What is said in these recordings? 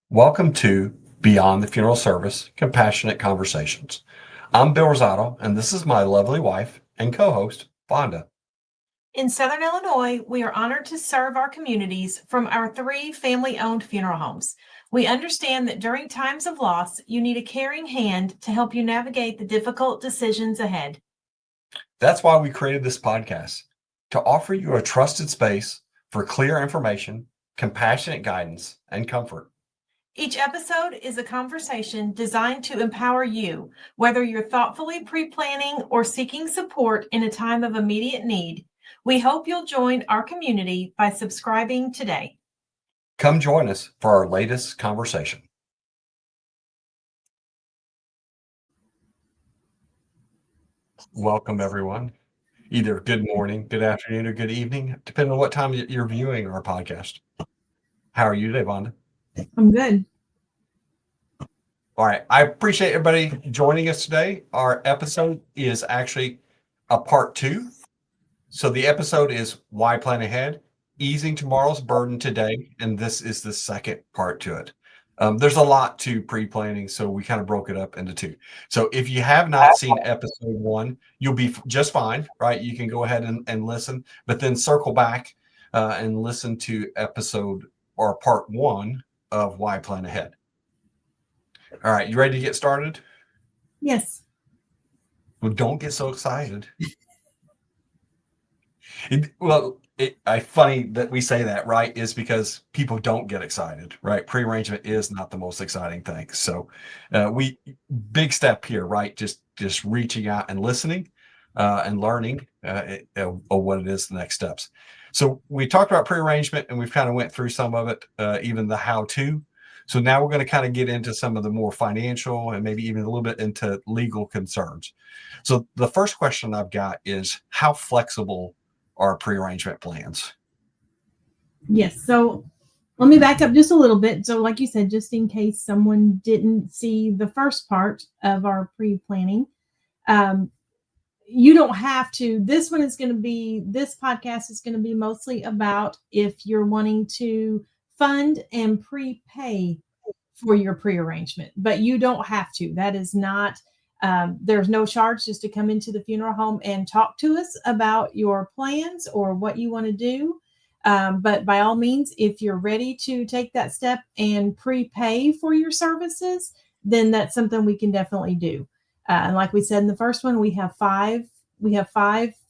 Welcome to Beyond the Funeral Service, Compassionate Conversations. I'm Bill Rosado, and this is my lovely wife and co-host, Vonda. In Southern Illinois, we are honored to serve our communities from our 3 family-owned funeral homes. We understand that during times of loss, you need a caring hand to help you navigate the difficult decisions ahead. That's why we created this podcast, to offer you a trusted space for clear information, compassionate guidance, and comfort. Each episode is a conversation designed to empower you, whether you're thoughtfully pre-planning or seeking support in a time of immediate need. We hope you'll join our community by subscribing today. Come join us for our latest conversation. Welcome, everyone. Either good morning, good afternoon, or good evening, depending on what time you're viewing our podcast. How are you today, Vonda? I'm good. All right. I appreciate everybody joining us today. Our episode is actually a part 2. So the episode is Why Plan Ahead? Easing Tomorrow's Burden Today. And this is the second part to it. There's a lot to pre-planning, so we kind of broke it up into 2. So if you have not seen episode 1, you'll be just fine, right? You can go ahead and listen, but then circle back and listen to episode or part 1 of Why Plan Ahead. All right, you ready to get started? Yes. Well, don't get so excited. Funny that we say that, right? Is because people don't get excited, right? Prearrangement is not the most exciting thing. So, big step here, right? Just reaching out and listening and learning what it is, the next steps. So we talked about prearrangement, and we've kind of went through some of it, even the how-to. So now we're going to kind of get into some of the more financial and maybe even a little bit into legal concerns. So the first question I've got is, how flexible are prearrangement plans? Yes. So let me back up just a little bit. So like you said, just in case someone didn't see the first part of our pre-planning, you don't have to. This podcast is going to be mostly about if you're wanting to fund and prepay for your pre-arrangement, but you don't have to. That is not, there's no charge just to come into the funeral home and talk to us about your plans or what you want to do. But by all means, if you're ready to take that step and prepay for your services, then that's something we can definitely do. And like we said in the first one, we have five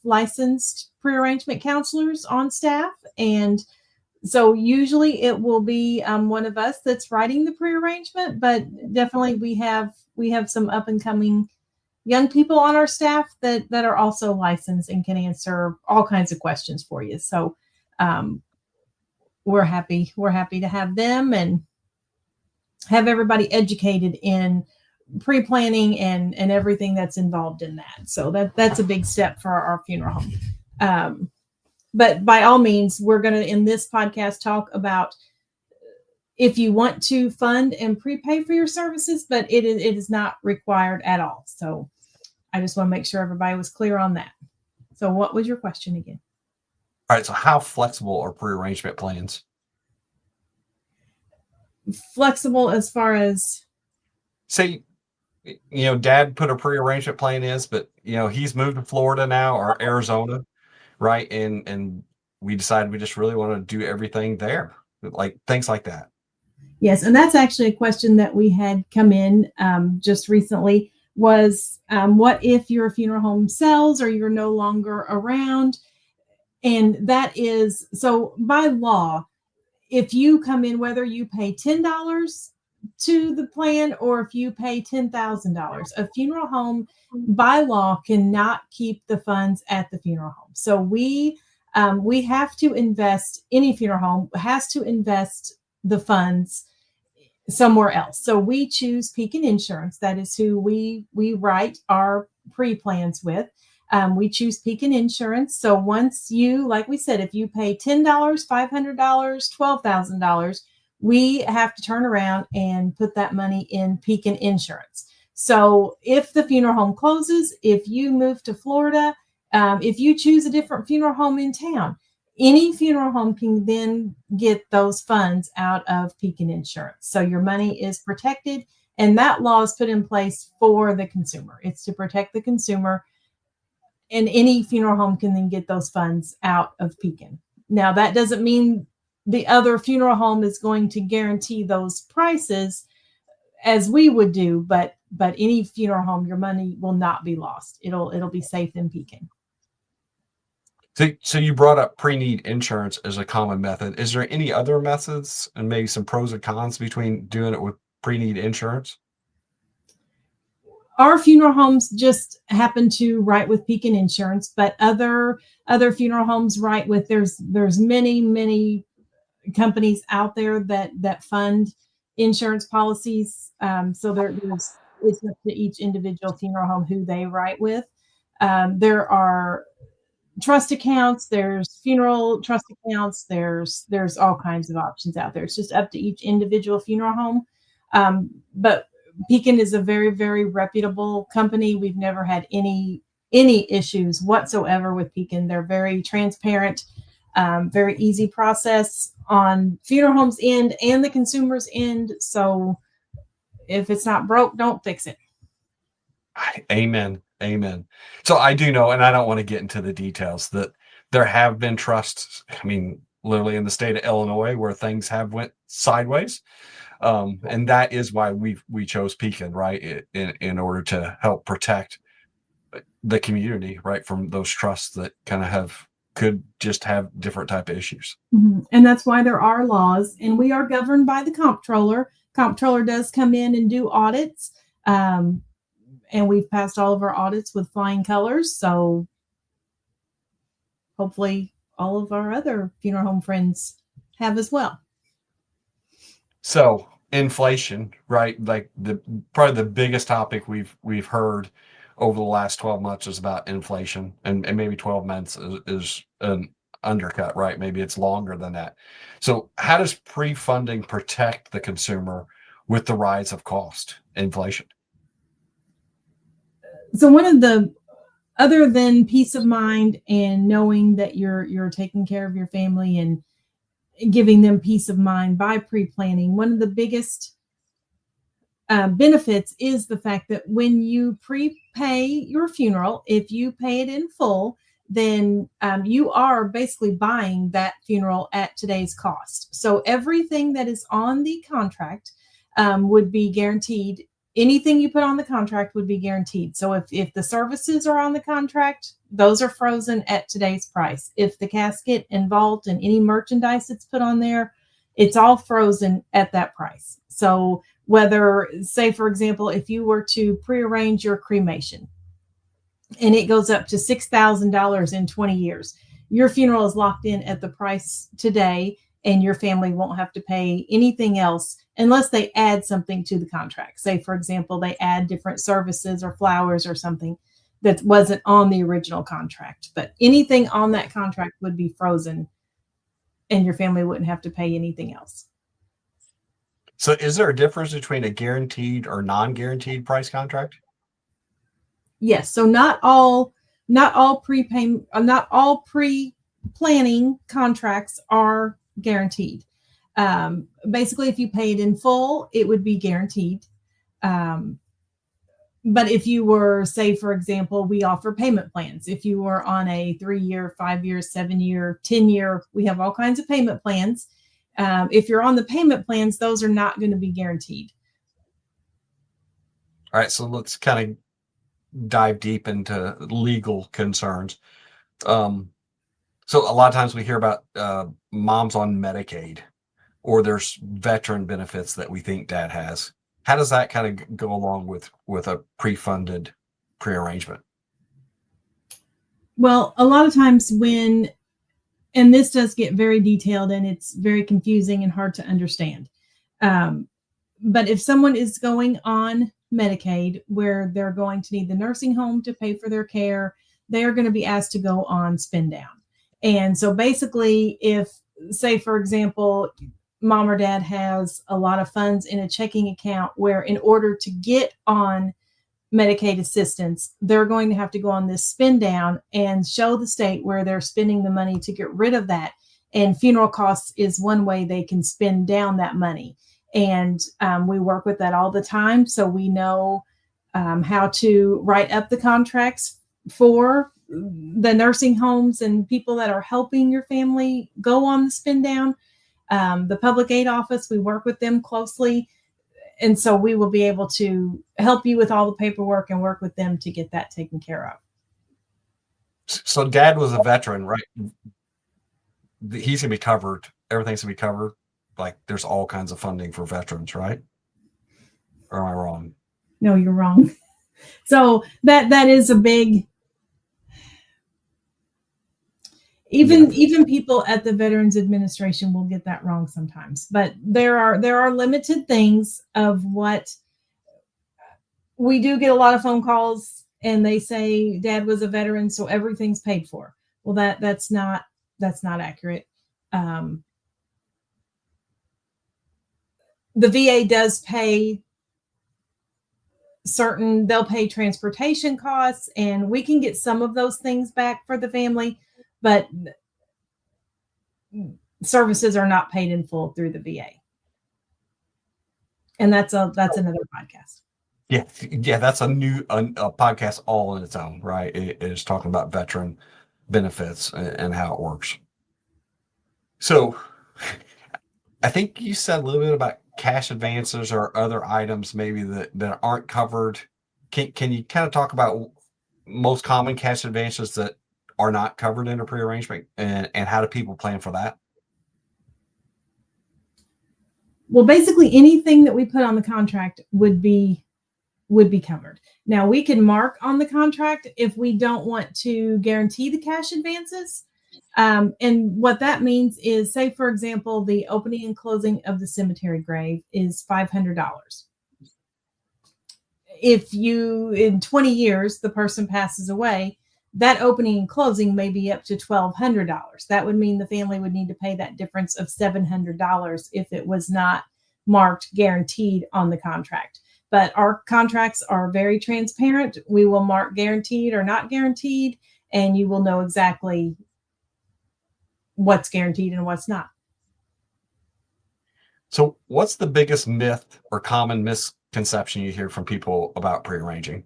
licensed pre-arrangement counselors on staff. And so usually it will be one of us that's writing the pre-arrangement, but definitely we have some up and coming young people on our staff that are also licensed and can answer all kinds of questions for you. So we're happy to have them and have everybody educated in pre-planning and everything that's involved in that. So that's a big step for our funeral home. But by all means, we're going to, in this podcast, talk about if you want to fund and prepay for your services, but it is not required at all. So I just want to make sure everybody was clear on that. So what was your question again? All right. So how flexible are prearrangement plans? Flexible as far as? Say, Dad put a prearrangement plan but, he's moved to Florida now or Arizona, right? And we decided we just really want to do everything there, like things like that. Yes. And that's actually a question that we had come in just recently was what if your funeral home sells or you're no longer around? And that is, so by law, if you come in, whether you pay $10 to the plan or if you pay $10,000, a funeral home by law cannot keep the funds at the funeral home. So we have to invest, any funeral home has to invest the funds somewhere else. So we choose Pekin Insurance. That is who we write our pre-plans with. We choose Pekin Insurance. So once you, like we said, if you pay $10, $500, $12,000, we have to turn around and put that money in Pekin Insurance. So if the funeral home closes, if you move to Florida, if you choose a different funeral home in town, any funeral home can then get those funds out of Pekin Insurance. So your money is protected, and that law is put in place for the consumer. It's to protect the consumer, and any funeral home can then get those funds out of Pekin. Now, that doesn't mean the other funeral home is going to guarantee those prices as we would do, but any funeral home, your money will not be lost. It'll be safe in Pekin. So you brought up pre-need insurance as a common method. Is there any other methods and maybe some pros and cons between doing it with pre-need insurance? Our funeral homes just happen to write with Pekin Insurance, but other funeral homes write with there's many companies out there that fund insurance policies. So there's it's up to each individual funeral home who they write with. There are trust accounts, there's funeral trust accounts, there's all kinds of options out there. It's just up to each individual funeral home. But Pekin is a very reputable company. We've never had any issues whatsoever with Pekin. They're very transparent, very easy process on funeral homes end and the consumer's end. So if it's not broke, don't fix it. Amen. So I do know, and I don't want to get into the details, that there have been trusts, I mean, literally in the state of Illinois where things have went sideways. And that is why we chose Pekin, right? In order to help protect the community, right, from those trusts that kind of could just have different type of issues. Mm-hmm. And that's why there are laws, and we are governed by the comptroller. Comptroller does come in and do audits. And we've passed all of our audits with flying colors. So hopefully all of our other funeral home friends have as well. So inflation, right? Like probably the biggest topic we've heard over the last 12 months is about inflation, and maybe 12 months is an undercut, right? Maybe it's longer than that. So how does pre-funding protect the consumer with the rise of cost inflation? So one of the other than peace of mind and knowing that you're taking care of your family and giving them peace of mind by pre-planning, one of the biggest benefits is the fact that when you prepay your funeral, if you pay it in full, then you are basically buying that funeral at today's cost. So everything that is on the contract would be guaranteed. Anything you put on the contract would be guaranteed. So if the services are on the contract, those are frozen at today's price. If the casket involved and any merchandise that's put on there, it's all frozen at that price. So whether, say, for example, if you were to prearrange your cremation and it goes up to $6,000 in 20 years, your funeral is locked in at the price today, and your family won't have to pay anything else unless they add something to the contract. Say, for example, they add different services or flowers or something that wasn't on the original contract. But anything on that contract would be frozen, and your family wouldn't have to pay anything else. So is there a difference between a guaranteed or non-guaranteed price contract? Yes. So not all pre-planning contracts are guaranteed. Basically, if you paid in full, it would be guaranteed. But if you were, say, for example, we offer payment plans. If you were on a 3-year, 5-year, 7-year, 10-year, we have all kinds of payment plans. If you're on the payment plans, those are not going to be guaranteed. All right, so let's kind of dive deep into legal concerns. So a lot of times we hear about moms on Medicaid, or there's veteran benefits that we think dad has. How does that kind of go along with a pre-funded prearrangement? Well, a lot of times and this does get very detailed and it's very confusing and hard to understand. But if someone is going on Medicaid, where they're going to need the nursing home to pay for their care, they are going to be asked to go on spin down. And so basically, if, say, for example, mom or dad has a lot of funds in a checking account where in order to get on Medicaid assistance, they're going to have to go on this spin down and show the state where they're spending the money to get rid of that. And funeral costs is one way they can spend down that money. And we work with that all the time. So we know how to write up the contracts for the nursing homes and people that are helping your family go on the spin down. The public aid office, we work with them closely. And so we will be able to help you with all the paperwork and work with them to get that taken care of. So Dad was a veteran, right? He's gonna be covered. Everything's gonna be covered. Like there's all kinds of funding for veterans, right? Or am I wrong? No, you're wrong. So that is a big. Even people at the Veterans Administration will get that wrong sometimes, but there are limited things of what we do get. A lot of phone calls and they say Dad was a veteran, so everything's paid for. Well, that's not accurate. The VA does pay they'll pay transportation costs, and we can get some of those things back for the family, but services are not paid in full through the VA. And that's another podcast. Yeah, that's a new podcast all on its own, right? It is talking about veteran benefits and how it works. So I think you said a little bit about cash advances or other items maybe that aren't covered. Can you kind of talk about most common cash advances that are not covered in a prearrangement and how do people plan for that? Well, basically anything that we put on the contract would be covered. Now we can mark on the contract if we don't want to guarantee the cash advances. And what that means is, say, for example, the opening and closing of the cemetery grave is $500. If in 20 years, the person passes away, that opening and closing may be up to $1,200. That would mean the family would need to pay that difference of $700 if it was not marked guaranteed on the contract. But our contracts are very transparent. We will mark guaranteed or not guaranteed, and you will know exactly what's guaranteed and what's not. So what's the biggest myth or common misconception you hear from people about prearranging?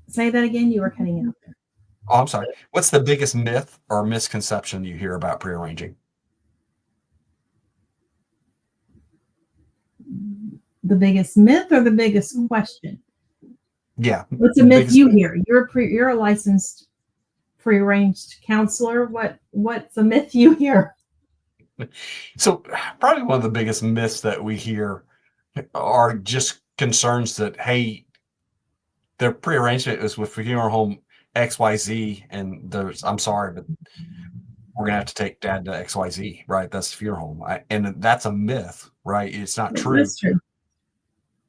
Say that again. You were cutting out there. Oh, I'm sorry. What's the biggest myth or misconception you hear about prearranging? The biggest myth or the biggest question? Yeah. What's a myth you hear? You're a licensed prearranged counselor. What's a myth you hear? So probably one of the biggest myths that we hear are just concerns that, hey, their prearrangement is with funeral home XYZ, and I'm sorry, but we're gonna have to take Dad to XYZ, right? That's the funeral home, and that's a myth, right? It's not true. That's true.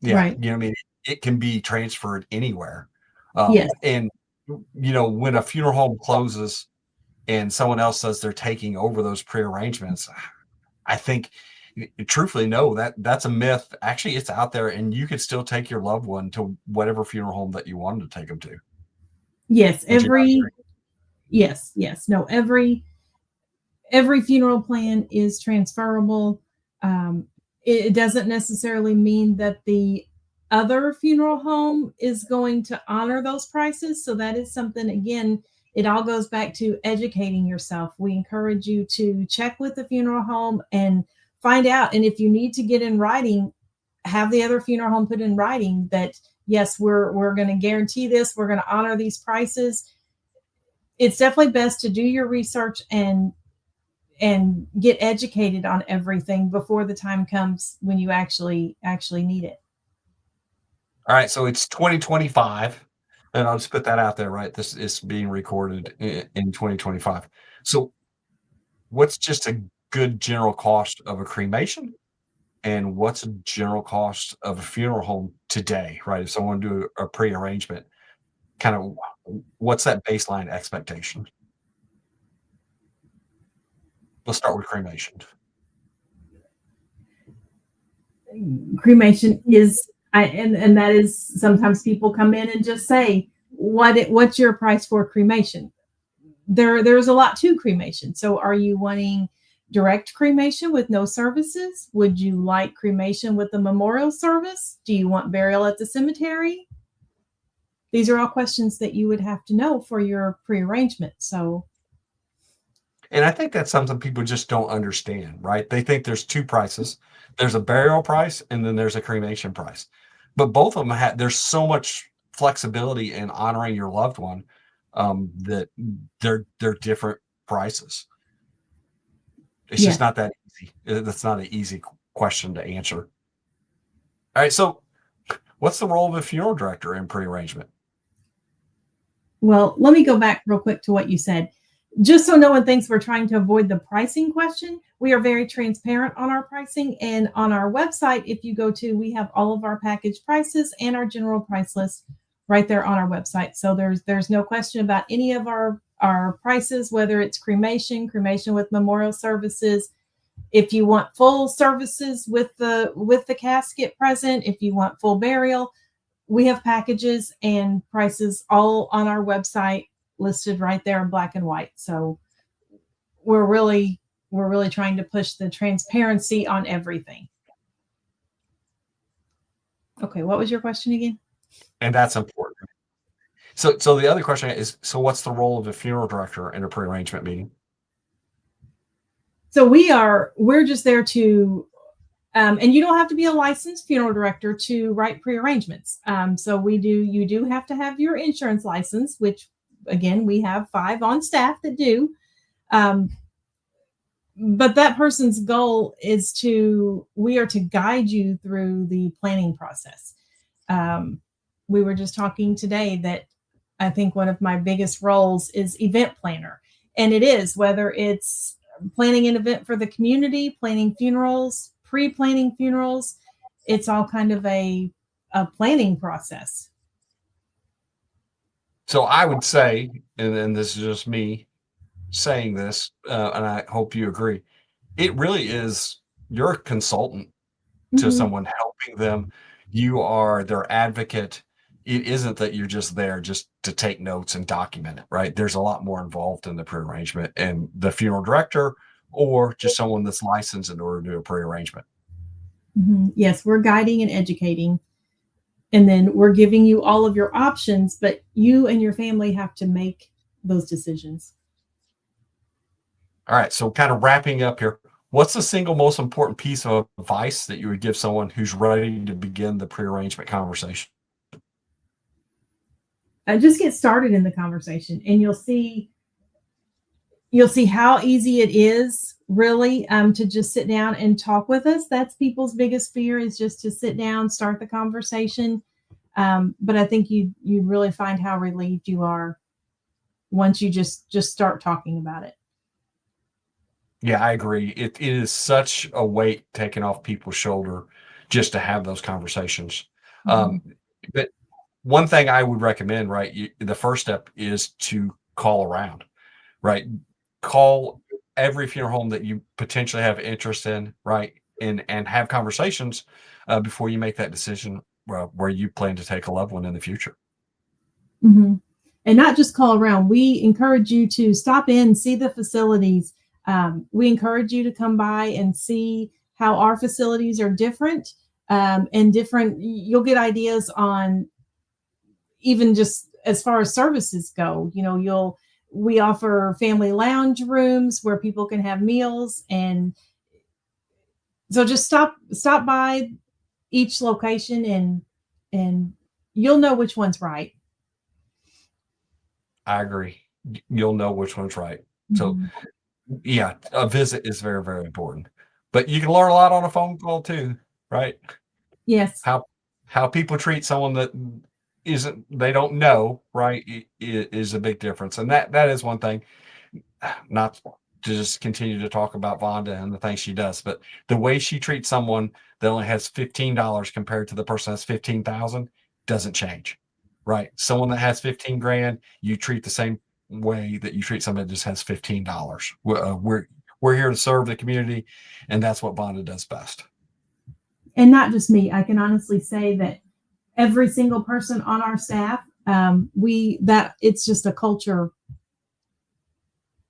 Yeah, Right. you know what I mean? It can be transferred anywhere. Yes. And when a funeral home closes and someone else says they're taking over those prearrangements, I think truthfully, no, that's a myth. Actually, it's out there, and you could still take your loved one to whatever funeral home that you wanted to take them to. Yes. Yes. No, every funeral plan is transferable. It doesn't necessarily mean that the other funeral home is going to honor those prices. So that is something, again, it all goes back to educating yourself. We encourage you to check with the funeral home and find out. And if you need to get in writing, have the other funeral home put in writing that, yes, we're going to guarantee this. We're going to honor these prices. It's definitely best to do your research and get educated on everything before the time comes when you actually need it. All right, so it's 2025, and I'll just put that out there, right? This is being recorded in 2025. So what's just a good general cost of a cremation, and what's a general cost of a funeral home today, right? If someone do a pre-arrangement, kind of what's that baseline expectation? Let's start with cremation. cremation is, and that is sometimes people come in and just say, what's your price for cremation? There's a lot to cremation. So are you wanting direct cremation with no services? Would you like cremation with a memorial service? Do you want burial at the cemetery? These are all questions that you would have to know for your prearrangement. So, and I think that's something people just don't understand, right? They think there's two prices. There's a burial price and then there's a cremation price. But both of them there's so much flexibility in honoring your loved one, that they're different prices. It's yeah. just not that easy. That's not an easy question to answer. All right, so what's the role of a funeral director in pre-arrangement? Well, let me go back real quick to what you said. Just so no one thinks we're trying to avoid the pricing question, we are very transparent on our pricing. And on our website, if you go to, we have all of our package prices and our general price list right there on our website. So there's no question about any of our prices, whether it's cremation with memorial services. If you want full services with the casket present, if you want full burial, we have packages and prices all on our website listed right there in black and white. So we're really trying to push the transparency on everything. Okay, what was your question again? And that's important. So the other question is, so what's the role of the funeral director in a pre-arrangement meeting? So we're just there to, and you don't have to be a licensed funeral director to write pre-arrangements. So you do have to have your insurance license, which again, we have 5 on staff that do. But that person's goal is we are to guide you through the planning process. We were just talking today that I think one of my biggest roles is event planner. And it is, whether it's planning an event for the community, planning funerals, pre-planning funerals, it's all kind of a planning process. So I would say, and this is just me saying this, and I hope you agree, it really is, you're a consultant to Mhm. someone, helping them. You are their advocate. It isn't that you're just there just to take notes and document it, right? There's a lot more involved in the pre-arrangement, and the funeral director or just someone that's licensed in order to do a pre-arrangement. Mhm. Yes, we're guiding and educating. And then we're giving you all of your options, but you and your family have to make those decisions. All right, so kind of wrapping up here, what's the single most important piece of advice that you would give someone who's ready to begin the pre-arrangement conversation? Just get started in the conversation, and you'll see how easy it is, really, to just sit down and talk with us. That's people's biggest fear, is just to sit down, start the conversation. But I think you really find how relieved you are once you just start talking about it. Yeah, I agree. It is such a weight taken off people's shoulder just to have those conversations. Mhm. Um, but one thing I would recommend, right? The first step is to call around, right? Call every funeral home that you potentially have interest in, right? And have conversations before you make that decision, where you plan to take a loved one in the future. Mhm. And not just call around. We encourage you to stop in, see the facilities. We encourage you to come by and see how our facilities are different, and different. You'll get ideas on, even just as far as services go. We offer family lounge rooms where people can have meals, and so just stop by each location, and you'll know which one's right. I agree. You'll know which one's right. So Mhm. yeah, a visit is very, very important. But you can learn a lot on a phone call too, right? Yes. How people treat someone that isn't, they don't know, right, is a big difference. And that is one thing. Not to just continue to talk about Vonda and the things she does, but the way she treats someone that only has $15 compared to the person that's 15,000 doesn't change, right? Someone that has 15 grand, you treat the same way that you treat somebody that just has $15. We're here to serve the community, and that's what Vonda does best. and not just me. I can honestly say that every single person on our staff, it's just a culture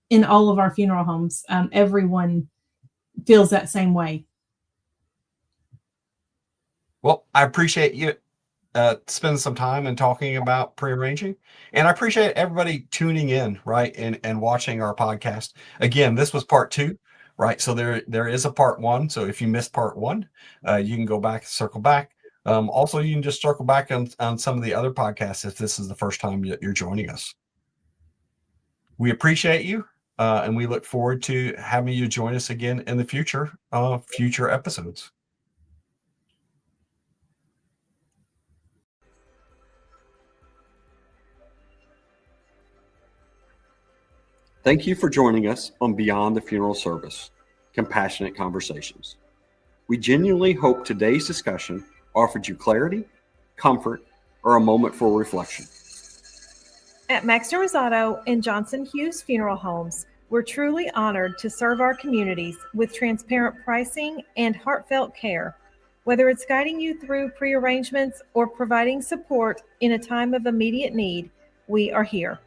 in all of our funeral homes. Everyone feels that same way. Well, I appreciate you spending some time and talking about prearranging. And I appreciate everybody tuning in, right, and watching our podcast. Again, this was part 2, right? So there is a part 1. So if you missed part 1, you can go back, circle back. Also, you can just circle back on some of the other podcasts if this is the first time you're joining us. We appreciate you, and we look forward to having you join us again in the future episodes. Thank you for joining us on Beyond the Funeral Service, Compassionate Conversations. We genuinely hope today's discussion offered you clarity, comfort, or a moment for reflection. At Rosado and Johnson Hughes Funeral Homes, we're truly honored to serve our communities with transparent pricing and heartfelt care. Whether it's guiding you through prearrangements or providing support in a time of immediate need, we are here.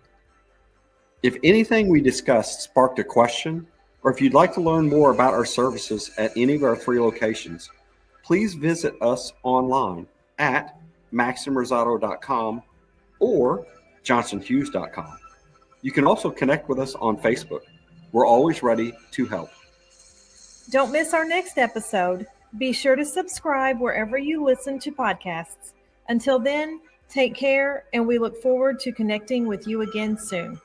If anything we discussed sparked a question, or if you'd like to learn more about our services at any of our 3 locations, please visit us online at maximrosado.com or johnsonhughes.com. You can also connect with us on Facebook. We're always ready to help. Don't miss our next episode. Be sure to subscribe wherever you listen to podcasts. Until then, take care, and we look forward to connecting with you again soon.